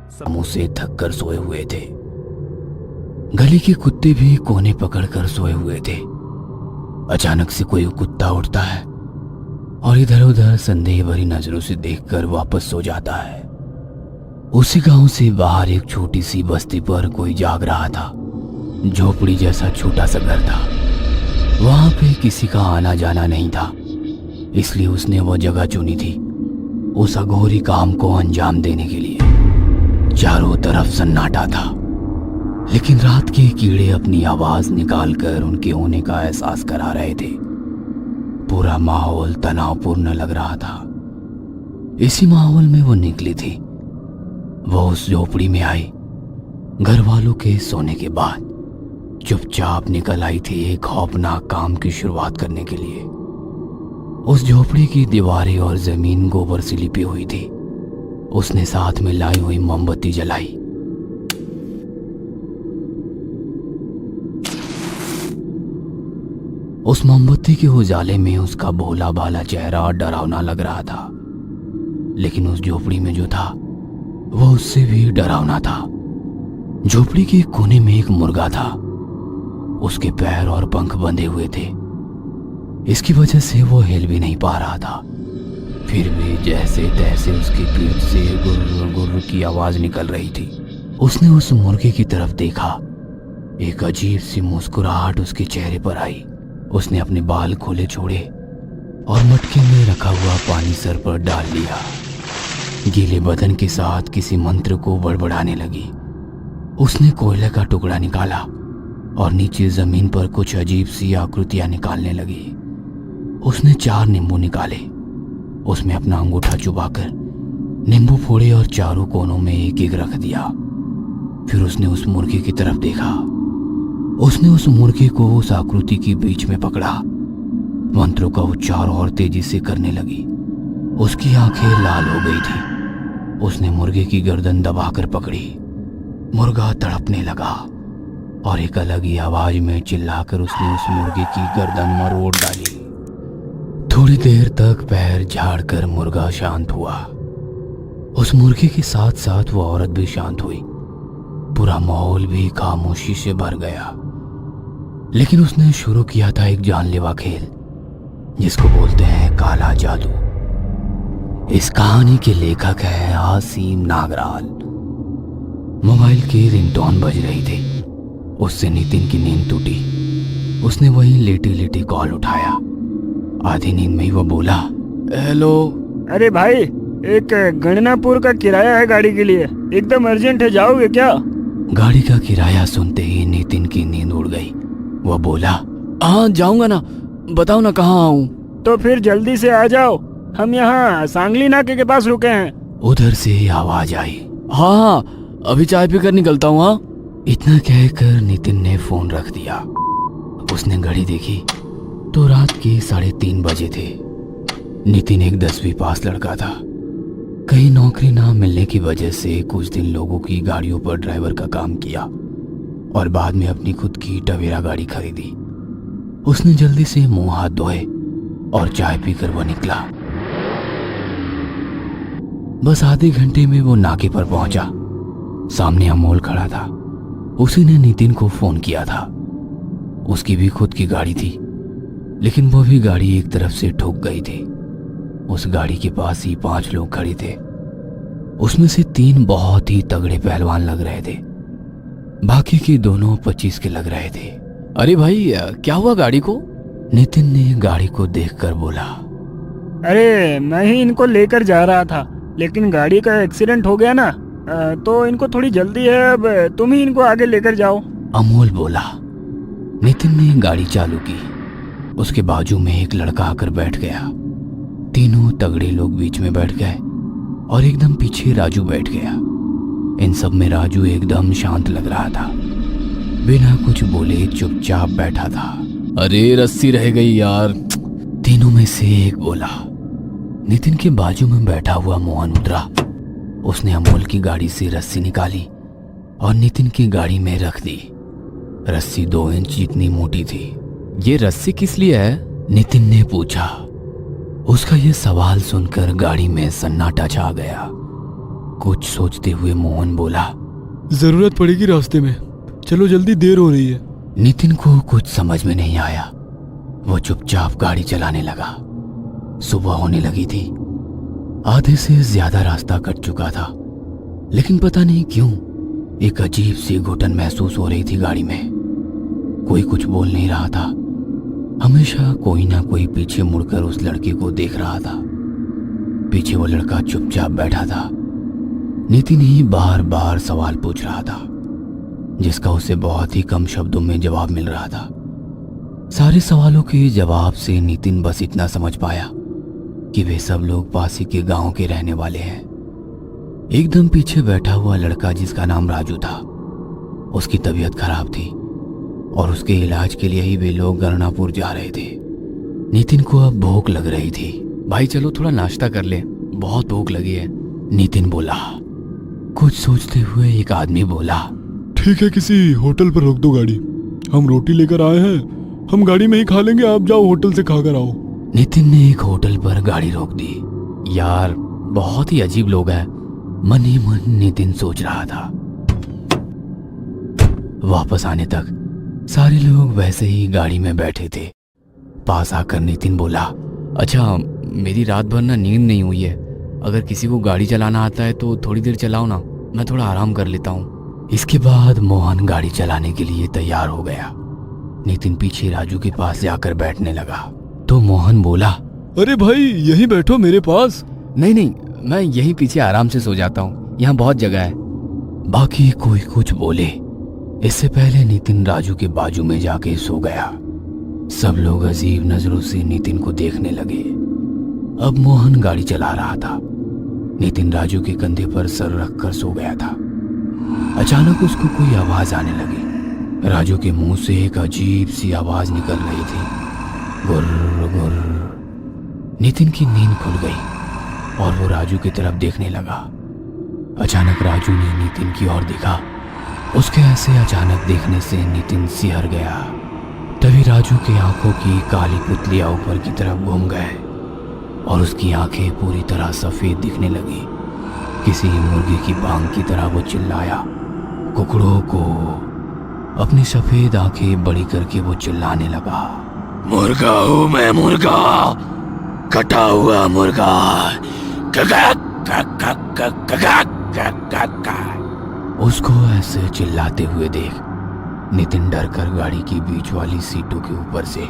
मुंह से थक कर सोए हुए थे। गली के कुत्ते भी कोने पकड़कर सोए हुए थे। अचानक से कोई कुत्ता उठता है और इधर उधर संदेह भरी नजरों से देखकर वापस सो जाता है। उसी गांव से बाहर एक छोटी सी बस्ती पर कोई जाग रहा था। झोपड़ी जैसा छोटा सा घर था। वहां पे किसी का आना जाना नहीं था, इसलिए उसने वो जगह चुनी थी उस अघोरी काम को अंजाम देने के लिए। चारों तरफ सन्नाटा था, लेकिन रात के कीड़े अपनी आवाज निकालकर उनके होने का एहसास करा रहे थे। पूरा माहौल तनावपूर्ण लग रहा था। इसी माहौल में वो निकली थी। वो उस झोपड़ी में आई। घर वालों के सोने के बाद चुपचाप निकल आई थी एक खौफनाक काम की शुरुआत करने के लिए। उस झोपड़ी की दीवारें और जमीन गोबर से लिपी हुई थी। उसने साथ में लाई हुई मोमबत्ती जलाई। उस मोमबत्ती के उजाले में उसका भोला भाला चेहरा डरावना लग रहा था, लेकिन उस झोपड़ी में जो था वो उससे भी डरावना था। झोपड़ी के कोने में एक मुर्गा था। उसके पैर और पंख बंधे हुए थे। इसकी वजह से वो हिल भी नहीं पा रहा था। फिर भी जैसे तैसे उसकी पीठ से गुर्र गुर्र की आवाज निकल रही थी। उसने उस मुर्गे की तरफ देखा। एक अजीब सी मुस्कुराहट उसके चेहरे पर आई। उसने अपने बाल खोले छोड़े और मटके में रखा हुआ पानी सर पर डाल लिया। गीले बदन के साथ किसी मंत्र को बड़बड़ाने लगी। उसने कोयले का टुकड़ा निकाला और नीचे जमीन पर कुछ अजीब सी आकृतियां निकालने लगी। उसने 4 नींबू निकाले। उसमें अपना अंगूठा चुबाकर नींबू फोड़े और चारों कोनों में एक एक रख दिया। फिर उसने उस मुर्गे की तरफ देखा। उसने उस मुर्गे को उस आकृति के बीच में पकड़ा। मंत्रों का उच्चार और तेजी से करने लगी। उसकी आंखें लाल हो गई थी। उसने मुर्गे की गर्दन दबाकर पकड़ी। मुर्गा तड़पने लगा और एक अलग ही आवाज में चिल्लाकर उसने उस मुर्गे की गर्दन मरोड़ डाली। थोड़ी देर तक पैर झाड़कर मुर्गा शांत हुआ। उस मुर्गे के साथ साथ वो औरत भी शांत हुई। पूरा माहौल भी खामोशी से भर गया। लेकिन उसने शुरू किया था एक जानलेवा खेल, जिसको बोलते हैं काला जादू। इस कहानी के लेखक है आसिम नागराल। मोबाइल की रिंगटोन बज रही थी। उससे नितिन की नींद टूटी। उसने वहीं लेटी लेटी कॉल उठाया। आधी नींद में ही वो बोला, हेलो। अरे भाई, एक गणनापुर का किराया है गाड़ी के लिए, एकदम अर्जेंट है, जाओगे क्या? गाड़ी का किराया सुनते ही नितिन की नींद उड़ गई। वो बोला, हाँ जाऊंगा ना, बताओ ना कहाँ आऊं? तो फिर जल्दी से आ जाओ, हम यहाँ सांगली नाके के पास रुके हैं। उधर से आवाज आई, हाँ अभी चाय पीकर निकलता हूँ। हाँ। इतना कहकर नितिन ने फोन रख दिया। उसने घड़ी देखी तो रात के 3:30 बजे थे। नितिन एक 10वीं पास लड़का था। कहीं नौकरी ना मिलने की वजह से कुछ दिन लोगों की गाड़ियों पर ड्राइवर का काम किया और बाद में अपनी खुद की टवेरा गाड़ी खरीदी। उसने जल्दी से मुंह हाथ धोए और चाय पीकर वो निकला। बस आधे घंटे में वो नाके पर पहुंचा। सामने अमोल खड़ा था। उसी ने नितिन को फोन किया था। उसकी भी खुद की गाड़ी थी, लेकिन वो भी गाड़ी एक तरफ से ठुक गई थी। उस गाड़ी के पास ही 5 लोग खड़े थे। उसमें से 3 बहुत ही तगड़े पहलवान लग रहे थे। बाकी के दोनों 25 के लग रहे थे। अरे भाई, क्या हुआ गाड़ी को? नितिन ने गाड़ी को देखकर बोला, अरे मैं ही इनको लेकर जा रहा था, लेकिन गाड़ी का एक्सीडेंट हो गया ना, तो इनको थोड़ी जल्दी है, अब तुम ही इनको आगे लेकर जाओ। अमोल बोला। नितिन ने गाड़ी चालू की। उसके बाजू में एक लड़का आकर बैठ गया। तीनों तगड़े लोग बीच में बैठ गए और एकदम पीछे राजू बैठ गया। इन सब में राजू एकदम शांत लग रहा था। बिना कुछ बोले चुपचाप बैठा था। अरे रस्सी रह गई यार। तीनों में से एक बोला। नितिन के बाजू में बैठा हुआ मोहन उतरा। उसने अमोल की गाड़ी से रस्सी निकाली और नितिन की गाड़ी में रख दी। रस्सी 2 इंच जितनी मोटी थी। ये रस्सी किस लिए है? नितिन ने पूछा। उसका यह सवाल सुनकर गाड़ी में सन्नाटा छा गया। कुछ सोचते हुए मोहन बोला, जरूरत पड़ेगी रास्ते में, चलो जल्दी, देर हो रही है। नितिन को कुछ समझ में नहीं आया। वो चुपचाप गाड़ी चलाने लगा। सुबह होने लगी थी। आधे से ज्यादा रास्ता कट चुका था, लेकिन पता नहीं क्यों एक अजीब सी घुटन महसूस हो रही थी गाड़ी में। कोई कुछ बोल नहीं रहा था। हमेशा कोई ना कोई पीछे मुड़कर उस लड़के को देख रहा था। पीछे वो लड़का चुपचाप बैठा था। नितिन ही बार बार सवाल पूछ रहा था, जिसका उसे बहुत ही कम शब्दों में जवाब मिल रहा था। सारे सवालों के जवाब से नितिन बस इतना समझ पाया कि वे सब लोग पास ही के गांव के रहने वाले हैं। एकदम पीछे बैठा हुआ लड़का, जिसका नाम राजू था, उसकी तबीयत खराब थी और उसके इलाज के लिए ही वे लोग गरनापुर जा रहे थे। नितिन को अब भूख लग रही थी। भाई चलो थोड़ा नाश्ता कर ले, बहुत भूख लगी है। नितिन बोला। कुछ सोचते हुए एक आदमी बोला, ठीक है, किसी होटल पर रोक दो गाड़ी, हम रोटी लेकर आए हैं, हम गाड़ी में ही खा लेंगे, आप जाओ होटल से खाकर आओ। नितिन ने एक होटल पर गाड़ी रोक दी। यार बहुत ही अजीब लोग हैं। मन ही मन नितिन सोच रहा था। वापस आने तक सारे लोग वैसे ही गाड़ी में बैठे थे। पास आकर नितिन बोला, अच्छा मेरी रात भर ना नींद नहीं हुई है, अगर किसी को गाड़ी चलाना आता है तो थोड़ी देर चलाओ ना, मैं थोड़ा आराम कर लेता हूँ। इसके बाद मोहन गाड़ी चलाने के लिए तैयार हो गया। नितिन पीछे राजू के पास जाकर बैठने लगा तो मोहन बोला, अरे भाई यहीं बैठो मेरे पास। नहीं नहीं, मैं यहीं पीछे आराम से सो जाता हूँ, यहाँ बहुत जगह है। बाकी कोई कुछ बोले इससे पहले नितिन राजू के बाजू में जाके सो गया। सब लोग अजीब नजरों से नितिन को देखने लगे। अब मोहन गाड़ी चला रहा था। नितिन राजू के कंधे पर सर रखकर सो गया था। अचानक उसको कोई आवाज आने लगी। राजू के मुंह से एक अजीब सी आवाज निकल रही थी, गुर्र गुर्र। नितिन की नींद खुल गई और वो राजू की तरफ देखने लगा। अचानक राजू ने नितिन की ओर देखा। उसके ऐसे अचानक देखने से नितिन सिहर गया। तभी राजू की आंखों की काली पुतलियां ऊपर की तरफ घूम गए और उसकी आंखें पूरी तरह सफेद दिखने लगी। किसी मुर्गे की बांग की तरह वो चिल्लाया, कुकड़ों को। अपनी सफेद आंखें बड़ी करके वो चिल्लाने लगा, मुर्गा हूं मैं, मुर्गा, कटा हुआ मुर्गा। उसको ऐसे चिल्लाते हुए देख नितिन डर कर गाड़ी की बीच वाली सीटों के ऊपर से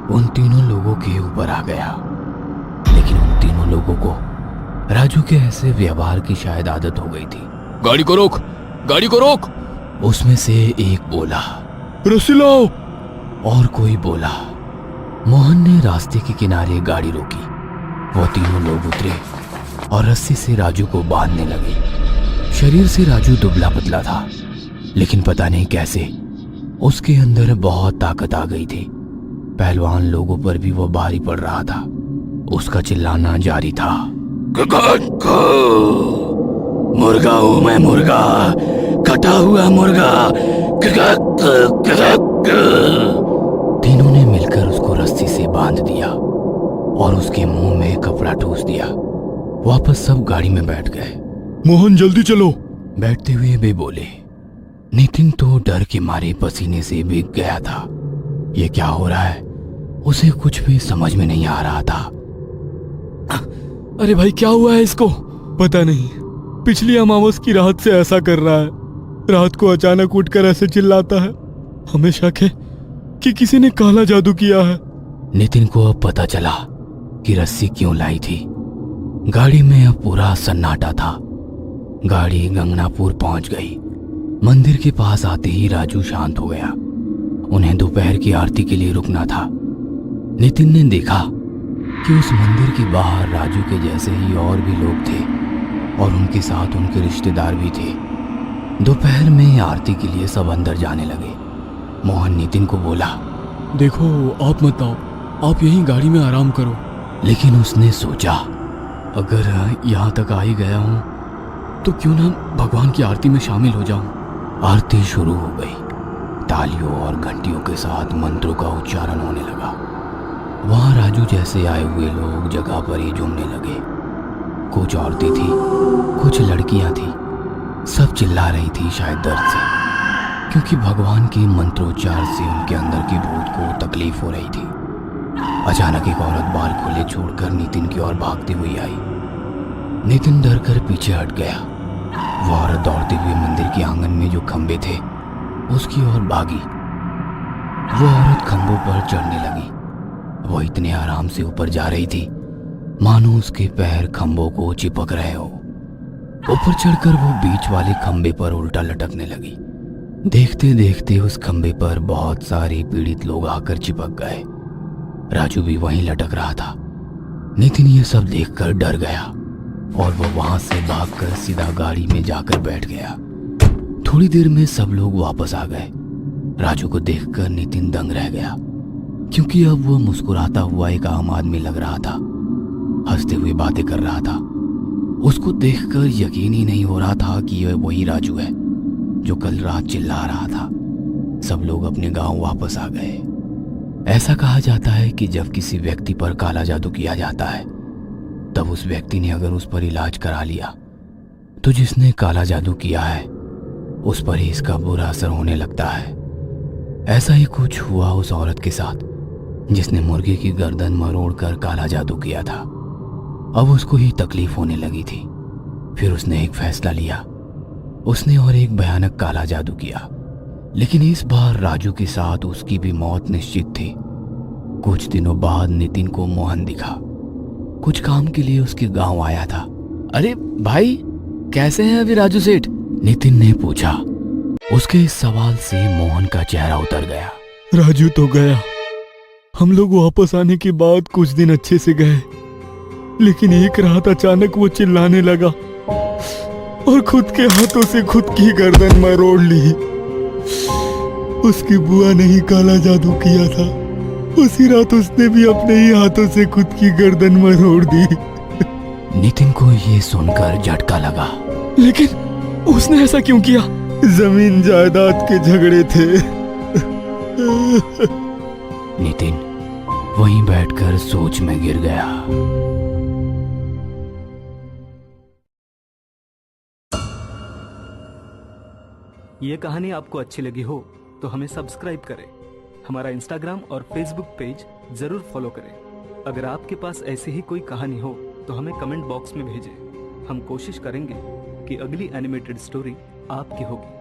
उन तीनों लोगों के ऊपर आ गया। लेकिन उन तीनों लोगों को राजू के ऐसे व्यवहार की शायद आदत हो गई थी। गाड़ी को रोक, गाड़ी को रोक। उसमें से एक बोला, रस्सी लाओ। और कोई बोला। मोहन ने रास्ते के किनारे गाड़ी रोकी। वो तीनों लोग उतरे और रस्सी से राजू को बांधने लगे। शरीर से राजू दुबला पतला था, लेकिन पता नहीं कैसे उसके अंदर बहुत ताकत आ गई थी। पहलवान लोगों पर भी वो भारी पड़ रहा था। उसका चिल्लाना जारी था, मुर्गा हूं मैं, मुर्गा, कटा हुआ मुर्गा। तीनों ने मिलकर उसको रस्सी से बांध दिया और उसके मुंह में कपड़ा ठूस दिया। वापस सब गाड़ी में बैठ गए। मोहन जल्दी चलो। बैठते हुए वे बोले। नितिन तो डर के मारे पसीने से भीग गया था। ये क्या हो रहा है, उसे कुछ भी समझ में नहीं आ रहा था। अरे भाई क्या हुआ है इसको? पता नहीं, पिछली अमावस की रात से ऐसा कर रहा है। रात को अचानक उठकर ऐसे चिल्लाता है। हमें शक है कि किसी ने काला जादू किया है। नितिन को अब पता चला कि रस्सी क्यों लाई थी। गाड़ी में अब पूरा सन्नाटा था। गाड़ी गंगनापुर पहुंच गई। मंदिर के पास आते ही राजू शांत हो गया। उन्हें दोपहर की आरती के लिए रुकना था। नितिन ने देखा कि उस मंदिर के बाहर राजू के जैसे ही और भी लोग थे और उनके साथ उनके रिश्तेदार भी थे। दोपहर में आरती के लिए सब अंदर जाने लगे। मोहन नितिन को बोला, देखो आप मत आओ, आप यहीं गाड़ी में आराम करो। लेकिन उसने सोचा, अगर यहाँ तक आ ही गया हूँ तो क्यों ना भगवान की आरती में शामिल हो जाऊं। आरती शुरू हो गई। तालियों और घंटियों के साथ मंत्रों का उच्चारण होने लगा। वहां राजू जैसे आए हुए लोग जगह पर ही झूमने लगे। कुछ औरतें थी, कुछ लड़कियां थी। सब चिल्ला रही थी, शायद दर्द से, क्योंकि भगवान के मंत्रोच्चार से उनके अंदर की भूत को तकलीफ हो रही थी। अचानक एक औरत बाल खुले छोड़कर नितिन की ओर भागती हुई आई। नितिन डर कर पीछे हट गया। वो औरत दौड़ते हुए मंदिर के आंगन में जो खंबे थे उसकी ओर भागी। वो औरत खंभों पर चढ़ने लगी। वो इतने आराम से ऊपर जा रही थी मानो उसके पैर खंभों को चिपक रहे हो। ऊपर चढ़कर वो बीच वाले खंबे पर उल्टा लटकने लगी। देखते देखते उस खंबे पर बहुत सारे पीड़ित लोग आकर चिपक गए। राजू भी वहीं लटक रहा था। नितिन ये सब देखकर डर गया और वो वहां से भागकर सीधा गाड़ी में जाकर बैठ गया। थोड़ी देर में सब लोग वापस आ गए। राजू को देखकर नितिन दंग रह गया, क्योंकि अब वो मुस्कुराता हुआ एक आम आदमी लग रहा था, हंसते हुए बातें कर रहा था। उसको देखकर यकीन ही नहीं हो रहा था कि यह वही राजू है जो कल रात चिल्ला रहा था। सब लोग अपने गांव वापस आ गए। ऐसा कहा जाता है कि जब किसी व्यक्ति पर काला जादू किया जाता है, तब उस व्यक्ति ने अगर उस पर इलाज करा लिया तो जिसने काला जादू किया है उस पर ही इसका बुरा असर होने लगता है। ऐसा ही कुछ हुआ उस औरत के साथ जिसने मुर्गे की गर्दन मरोड़कर काला जादू किया था। अब उसको ही तकलीफ होने लगी थी। फिर उसने एक फैसला लिया। उसने और एक भयानक काला जादू किया, लेकिन इस बार राजू के साथ उसकी भी मौत निश्चित थी। कुछ दिनों बाद नितिन को मोहन दिखा। कुछ काम के लिए उसके गांव आया था। अरे भाई, कैसे हैं अभी राजू सेठ? नितिन ने पूछा। उसके इस सवाल से मोहन का चेहरा उतर गया। राजू तो गया। हम लोग वापस आने के बाद कुछ दिन अच्छे से गए, लेकिन एक रात अचानक वो चिल्लाने लगा और खुद के हाथों से खुद की गर्दन मरोड़ ली। उसकी बुआ ने ही काला जादू किया था। उसी रात उसने भी अपने ही हाथों से खुद की गर्दन मरोड़ दी। नितिन को ये सुनकर झटका लगा। लेकिन उसने ऐसा क्यों किया? जमीन जायदाद के झगड़े थे। नितिन वहीं बैठकर सोच में गिर गया। ये कहानी आपको अच्छी लगी हो तो हमें सब्सक्राइब करें। हमारा इंस्टाग्राम और फेसबुक पेज जरूर फॉलो करें। अगर आपके पास ऐसी ही कोई कहानी हो तो हमें कमेंट बॉक्स में भेजें। हम कोशिश करेंगे कि अगली एनिमेटेड स्टोरी आपकी होगी।